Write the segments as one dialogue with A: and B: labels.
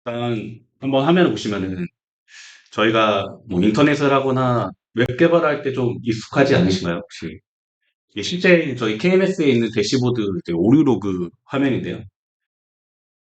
A: 일단 한번 화면을 보시면은 저희가 뭐 인터넷을 하거나 웹 개발할 때 좀 익숙하지 않으신가요, 혹시? 이게 실제 저희 KMS에 있는 대시보드 이제 오류 로그 화면인데요.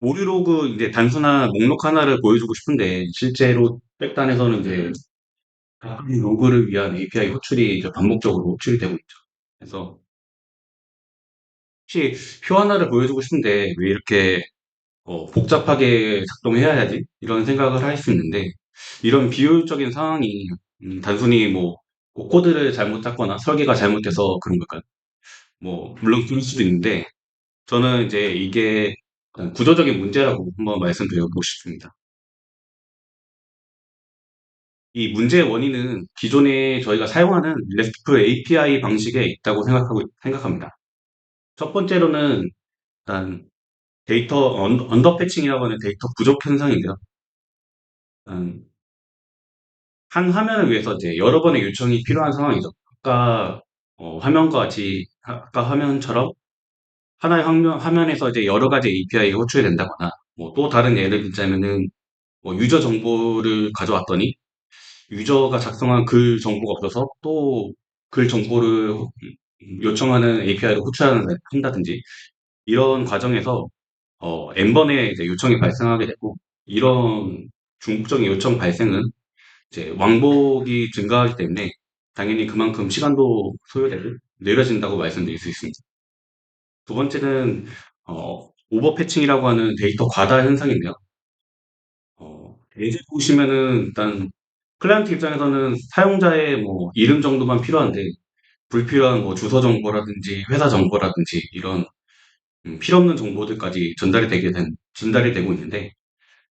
A: 오류 로그 이제 단순한 목록 하나를 보여주고 싶은데 실제로 백단에서는 이제 각 로그를 위한 API 호출이 이제 반복적으로 호출이 되고 있죠. 그래서 혹시 표 하나를 보여주고 싶은데 왜 이렇게 복잡하게 작동해야 하지? 이런 생각을 할 수 있는데, 이런 비효율적인 상황이 단순히 뭐 코드를 잘못 짰거나 설계가 잘못돼서 그런 걸까요? 뭐 물론 그럴 수도 있는데, 저는 이제 이게 약간 구조적인 문제라고 한번 말씀드려보고 싶습니다. 이 문제의 원인은 기존에 저희가 사용하는 RESTful API 방식에 있다고 생각합니다. 첫 번째로는 일단 데이터 언더 패칭이라고 하는 데이터 부족 현상인데요. 일단 한 화면을 위해서 이제 여러 번의 요청이 필요한 상황이죠. 아까 화면과 같이 아까 화면처럼 하나의 화면에서 이제 여러 가지 API가 호출이 된다거나 뭐 또 다른 예를 들자면은 뭐 유저 정보를 가져왔더니 유저가 작성한 글 정보가 없어서 또 글 정보를 요청하는 API를 한다든지 이런 과정에서 N번의 이제 요청이 발생하게 되고 이런 중복적인 요청 발생은 이제 왕복이 증가하기 때문에 당연히 그만큼 시간도 소요되고 느려진다고 말씀드릴 수 있습니다. 두 번째는 오버 패칭이라고 하는 데이터 과다 현상인데요. 예제 보시면은 일단 클라이언트 입장에서는 사용자의 뭐 이름 정도만 필요한데 불필요한 뭐 주소 정보라든지 회사 정보라든지 이런 필요 없는 정보들까지 전달이 되고 있는데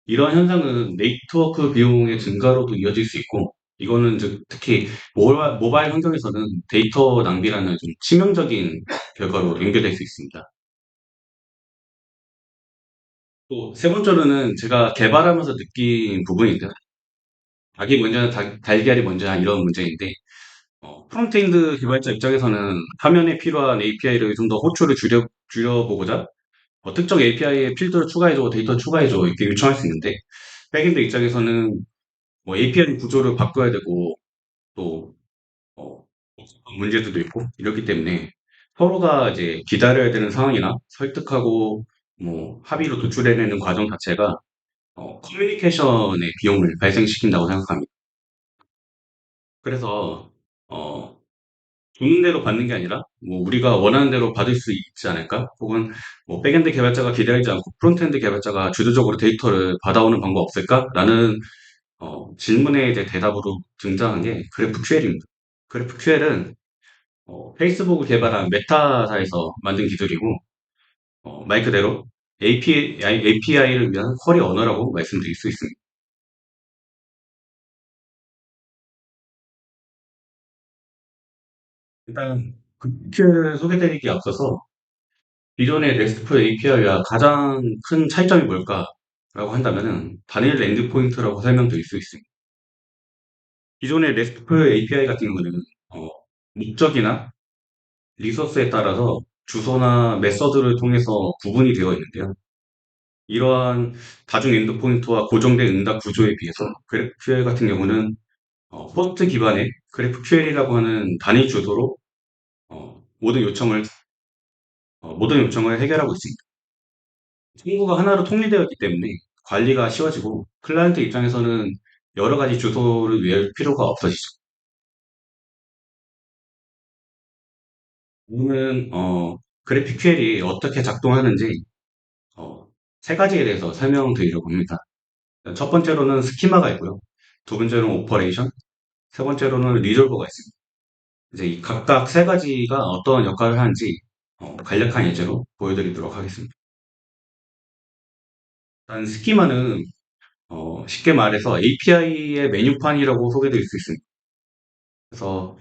A: 이러한 현상은 네트워크 비용의 증가로도 이어질 수 있고, 이거는 즉 특히 모바일 환경에서는 데이터 낭비라는 좀 치명적인 결과로 연결될 수 있습니다. 또 세 번째로는 제가 개발하면서 느낀 부분인데요. 닭이 먼저냐, 달걀이 먼저냐 이런 문제인데, 프론트엔드 개발자 입장에서는 화면에 필요한 API를 좀 더 호출을 줄여보고자 특정 API에 필드를 추가해줘, 데이터 추가해줘 이렇게 요청할 수 있는데, 백엔드 입장에서는 뭐 API 구조를 바꿔야 되고 또 어, 문제들도 있고 이렇기 때문에 서로가 이제 기다려야 되는 상황이나 설득하고 뭐 합의로 도출해내는 과정 자체가 커뮤니케이션의 비용을 발생시킨다고 생각합니다. 그래서 어, 주는 대로 받는 게 아니라 뭐 우리가 원하는 대로 받을 수 있지 않을까? 혹은 뭐 백엔드 개발자가 기다리지 않고 프론트엔드 개발자가 주도적으로 데이터를 받아오는 방법 없을까?라는 질문에 이제 대답으로 등장한 게 그래프 QL입니다. 그래프 QL은 페이스북을 개발한 메타사에서 만든 기술이고 말 그대로 API를 위한 쿼리 언어라고 말씀드릴 수 있습니다. 일단 그 QL을 소개드리기 앞서서 기존의 RESTful API와 가장 큰 차이점이 뭘까라고 한다면은 단일 엔드포인트라고 설명드릴 수 있습니다. 기존의 RESTful API 같은 경우는 어, 목적이나 리소스에 따라서 주소나 메서드를 통해서 구분이 되어 있는데요. 이러한 다중 엔드포인트와 고정된 응답 구조에 비해서 GraphQL 같은 경우는 포스트 기반의 GraphQL이라고 하는 단위 주소로 모든 요청을 해결하고 있습니다. 창구가 하나로 통일되어 있기 때문에 관리가 쉬워지고 클라이언트 입장에서는 여러 가지 주소를 외울 필요가 없어지죠. 오늘은 GraphQL이 어떻게 작동하는지 어, 세 가지에 대해서 설명드리려고 합니다. 첫 번째로는 스키마가 있고요. 두 번째로는 오퍼레이션, 세 번째로는 리졸버가 있습니다. 이제 이 각각 세 가지가 어떤 역할을 하는지 간략한 예제로 보여드리도록 하겠습니다. 일단 스키마는 쉽게 말해서 API의 메뉴판이라고 소개드릴 수 있습니다. 그래서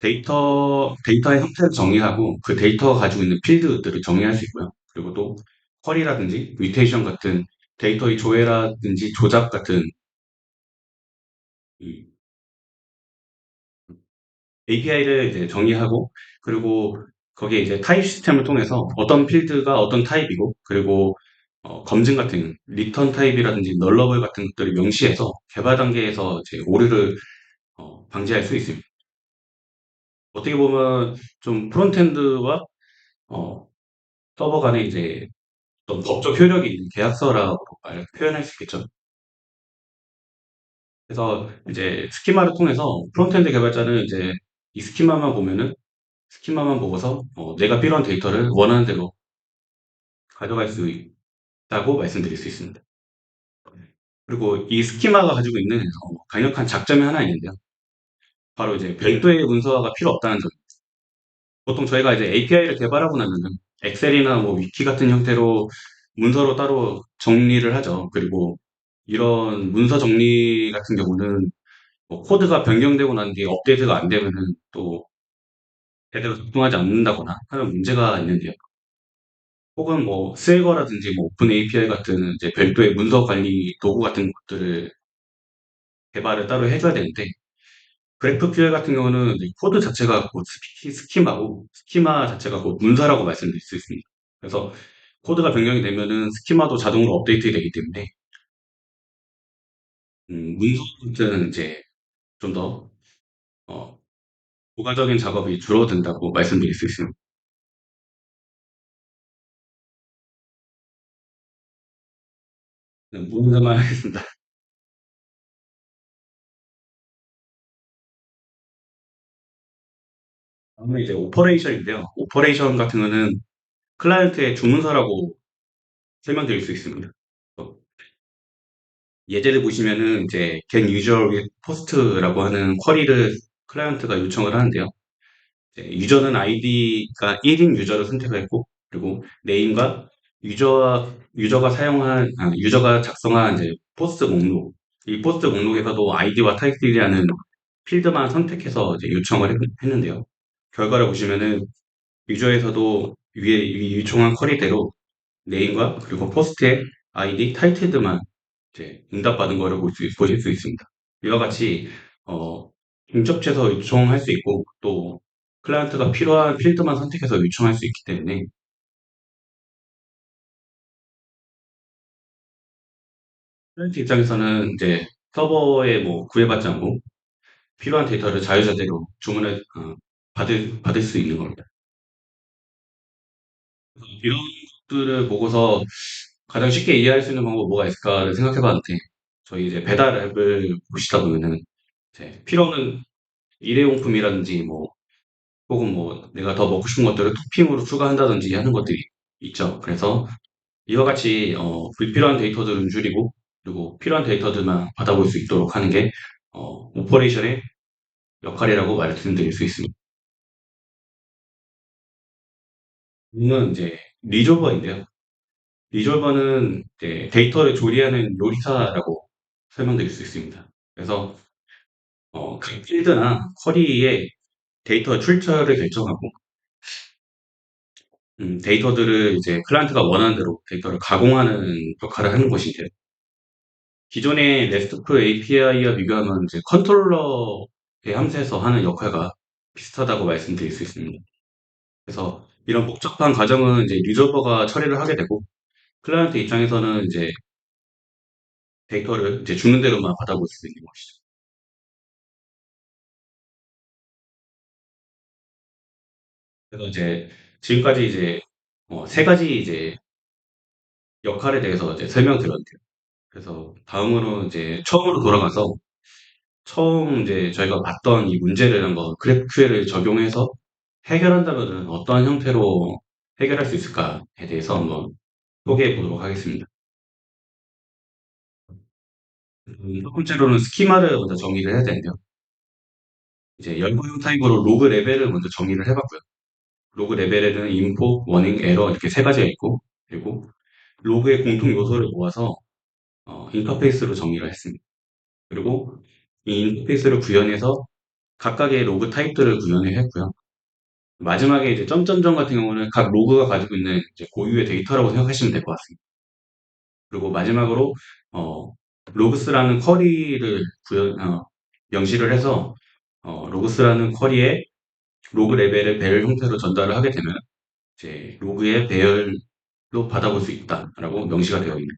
A: 데이터의 형태를 정의하고 그 데이터가 가지고 있는 필드들을 정의할 수 있고요. 그리고 또 쿼리라든지 뮤테이션 같은 데이터의 조회라든지 조작 같은 API를 이제 정의하고 그리고 거기에 이제 타입 시스템을 통해서 어떤 필드가 어떤 타입이고 그리고 검증 같은 리턴 타입이라든지 널러블 같은 것들을 명시해서 개발 단계에서 이제 오류를 방지할 수 있습니다. 어떻게 보면 좀 프론트엔드와 어, 서버 간에 이제 어떤 법적 효력이 있는 계약서라고 표현할 수 있겠죠. 그래서 이제 스키마를 통해서 프론트엔드 개발자는 이제 이 스키마만 보고서 내가 필요한 데이터를 원하는 대로 가져갈 수 있다고 말씀드릴 수 있습니다. 그리고 이 스키마가 가지고 있는 강력한 장점이 하나 있는데요. 바로 이제 별도의 문서화가 필요 없다는 점. 보통 저희가 이제 API를 개발하고 나면은 엑셀이나 뭐 위키 같은 형태로 문서로 따로 정리를 하죠. 그리고 이런 문서 정리 같은 경우는 뭐 코드가 변경되고 난 뒤에 업데이트가 안 되면은 또 제대로 작동하지 않는다거나 하는 문제가 있는데요. 혹은 뭐 스웨거라든지 뭐 오픈 API 같은 이제 별도의 문서 관리 도구 같은 것들을 개발을 따로 해줘야 되는데 그래프QL 같은 경우는 이제 코드 자체가 곧 스키마고 스키마 자체가 곧 문서라고 말씀드릴 수 있습니다. 그래서 코드가 변경이 되면은 스키마도 자동으로 업데이트 되기 때문에 문서는 이제 좀 더 부가적인 작업이 줄어든다고 말씀드릴 수 있습니다. 네, 무문서만 하겠습니다. 다음은 이제 오퍼레이션인데요. 오퍼레이션 같은 거는 클라이언트의 주문서라고 설명드릴 수 있습니다. 어, 예제를 보시면은 이제 get user with post라고 하는 쿼리를 클라이언트가 요청을 하는데요. 이제 유저는 아이디가 1인 유저를 선택을 했고, 그리고 네임과 유저가 작성한 이제 포스트 목록, 이 포스트 목록에서도 아이디와 타이틀이라는 필드만 선택해서 이제 했는데요. 결과를 보시면은 유저에서도 위 요청한 쿼리대로 네임과 그리고 포스트의 아이디, 타이틀드만 이제 응답받은 거를 보실 수 있습니다. 이와 같이 어, 중첩해서 요청할 수 있고 또 클라이언트가 필요한 필드만 선택해서 요청할 수 있기 때문에 클라이언트 입장에서는 이제 서버에 뭐 구애받지 않고 필요한 데이터를 자유자재로 받을 수 있는 겁니다. 그래서 이런 것들을 보고서 가장 쉽게 이해할 수 있는 방법 뭐가 있을까를 생각해 봤는데 저희 이제 배달 앱을 보시다 보면은 이제 필요는 일회용품이라든지 뭐 혹은 뭐 내가 더 먹고 싶은 것들을 토핑으로 추가한다든지 하는 것들이 있죠. 그래서 이와 같이 불필요한 데이터들은 줄이고 그리고 필요한 데이터들만 받아볼 수 있도록 하는 게 오퍼레이션의 역할이라고 말씀드릴 수 있습니다. 이는 이제 리졸버인데요. 리졸버는 이제 데이터를 조리하는 요리사라고 설명드릴 수 있습니다. 그래서 각 필드나 쿼리의 데이터 출처를 결정하고 데이터들을 이제 클라이언트가 원하는 대로 데이터를 가공하는 역할을 하는 것인데요. 기존의 RESTful API와 비교하면 이제 컨트롤러의 함수에서 하는 역할과 비슷하다고 말씀드릴 수 있습니다. 그래서 이런 복잡한 과정은 이제 리졸버가 처리를 하게 되고 클라이언트 입장에서는 이제 데이터를 이제 주는 대로만 받아볼 수 있는 것이죠. 그래서 이제 지금까지 이제 세 가지 이제 역할에 대해서 이제 설명드렸는데요. 그래서 다음으로 이제 처음으로 돌아가서 처음 이제 저희가 봤던 이 문제를 한번 그래프QL을 적용해서 해결한다면은 어떠한 형태로 해결할 수 있을까에 대해서 한번 소개해 보도록 하겠습니다. 첫 번째로는 스키마를 먼저 정의를 해야 되는데요. 이제 열거용 타입으로 로그 레벨을 먼저 정의를 해봤고요. 로그 레벨에는 인포, 워닝, 에러 이렇게 세 가지가 있고, 그리고 로그의 공통 요소를 모아서 인터페이스로 정의를 했습니다. 그리고 이 인터페이스를 구현해서 각각의 로그 타입들을 구현을 했고요. 마지막에 이제 점점점 같은 경우는 각 로그가 가지고 있는 이제 고유의 데이터라고 생각하시면 될 것 같습니다. 그리고 마지막으로 어, 로그스라는 쿼리를 명시를 해서 로그스라는 쿼리에 로그 레벨을 배열 형태로 전달을 하게 되면 이제 받아볼 수 있다라고 명시가 되어 있는.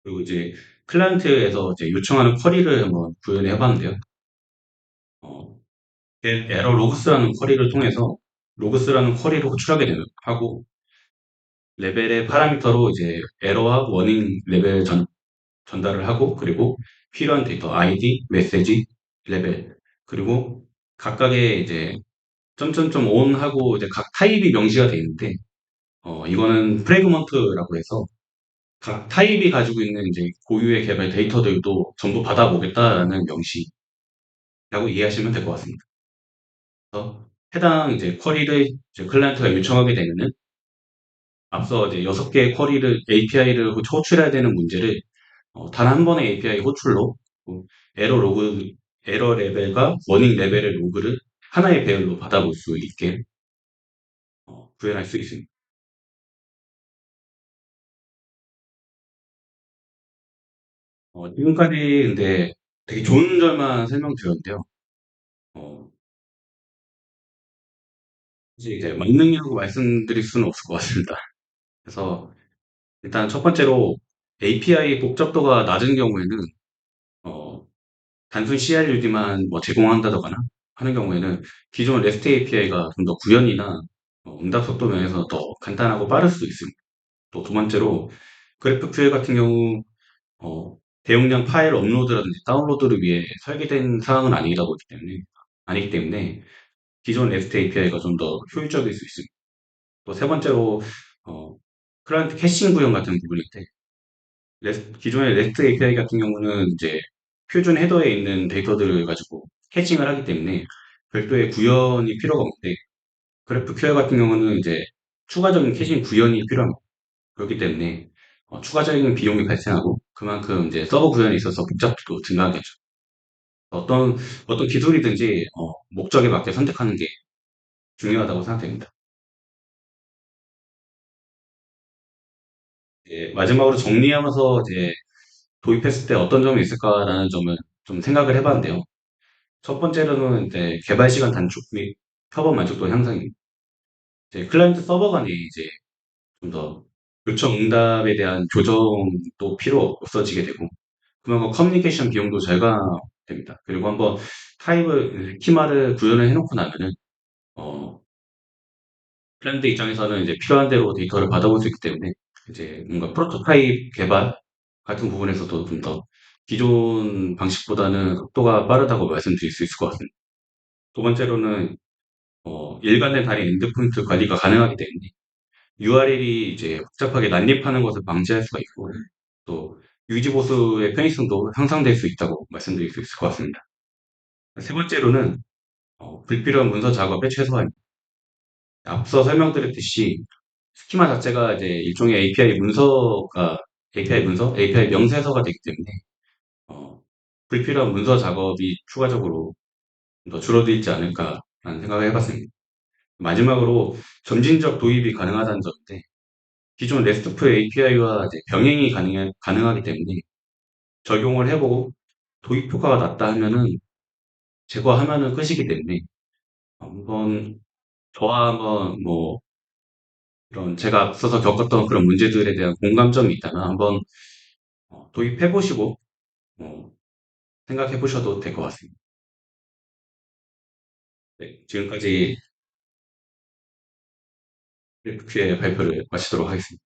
A: 그리고 이제 클라이언트에서 이제 요청하는 쿼리를 한번 구현해 봤는데요. 어, 에러 로그스라는 쿼리를 통해서 로그스라는 쿼리를 호출하게 되는 하고 레벨의 파라미터로 이제 에러와 워닝 레벨 전달을 하고 그리고 필요한 데이터 아이디, 메시지, 레벨 그리고 각각의 이제 점점점 온하고 이제 각 타입이 명시가 되어 있는데 이거는 프래그먼트라고 해서 각 타입이 가지고 있는 이제 고유의 개발 데이터들도 전부 받아보겠다라는 명시라고 이해하시면 될 것 같습니다. 그래서 해당 이제 쿼리를 이제 클라이언트가 요청하게 되면은 앞서 이제 6개의 쿼리를 API를 호출해야 되는 문제를 단 한 번의 API 호출로 에러 로그, 에러 레벨과 워닝 레벨의 로그를 하나의 배열로 받아볼 수 있게 구현할 수 있습니다. 지금까지 근데 되게 좋은 점만 설명드렸는데요. 어, 사실 이제 만능이라고 말씀드릴 수는 없을 것 같습니다. 그래서 일단 첫 번째로 API 복잡도가 낮은 경우에는 어, 단순 CRUD만 뭐 제공한다거나 하는 경우에는 기존 REST API가 좀 더 구현이나 응답 속도 면에서 더 간단하고 빠를 수 있습니다. 또 두 번째로 그래프QL 같은 경우 대용량 파일 업로드라든지 다운로드를 위해 설계된 사항은 아니기 때문에 기존 REST API가 좀 더 효율적일 수 있습니다. 또 세 번째로 어, 클라이언트 캐싱 구현 같은 부분인데 기존의 REST API 같은 경우는 이제 표준 헤더에 있는 데이터들을 가지고 캐칭을 하기 때문에 별도의 구현이 필요가 없는데 그래프QL 같은 경우는 이제 추가적인 캐싱 구현이 필요합니다. 그렇기 때문에 추가적인 비용이 발생하고 그만큼 이제 서버 구현에 있어서 복잡도도 증가하겠죠. 어떤 어떤 기술이든지 목적에 맞게 선택하는 게 중요하다고 생각됩니다. 이제 마지막으로 정리하면서 이제 도입했을 때 어떤 점이 있을까라는 점을 좀 생각을 해봤는데요. 첫 번째로는 이제 개발 시간 단축 및 협업 만족도 향상입니다. 이제 클라이언트 서버 간에 이제 좀 더 요청 응답에 대한 조정도 필요 없어지게 되고 그만큼 커뮤니케이션 비용도 절감됩니다. 그리고 한번 타입을 스키마를 구현을 해놓고 나면은 어, 클라이언트 입장에서는 이제 필요한 대로 데이터를 받아볼 수 있기 때문에 이제 뭔가 프로토타입 개발 같은 부분에서도 좀 더 기존 방식보다는 속도가 빠르다고 말씀드릴 수 있을 것 같습니다. 두 번째로는 일관된 단위 엔드포인트 관리가 가능하기 때문에 URL이 이제 복잡하게 난립하는 것을 방지할 수가 있고 또 유지 보수의 편의성도 향상될 수 있다고 말씀드릴 수 있을 것 같습니다. 세 번째로는 불필요한 문서 작업의 최소화입니다. 앞서 설명드렸듯이 스키마 자체가 이제 일종의 API 명세서가 되기 때문에 어, 불필요한 문서 작업이 추가적으로 더 줄어들지 않을까라는 생각을 해봤습니다. 마지막으로 점진적 도입이 가능하다는 점인데 기존 RESTful API와 병행이 가능하기 때문에 적용을 해보고 도입 효과가 낮다 하면은 제거하면은 끝이기 때문에 한번 저와 한번 뭐 이런 제가 앞서서 겪었던 그런 문제들에 대한 공감점이 있다면 한번 도입해보시고 생각해보셔도 될 것 같습니다. 네, 지금까지 FQ의 발표를 마치도록 하겠습니다.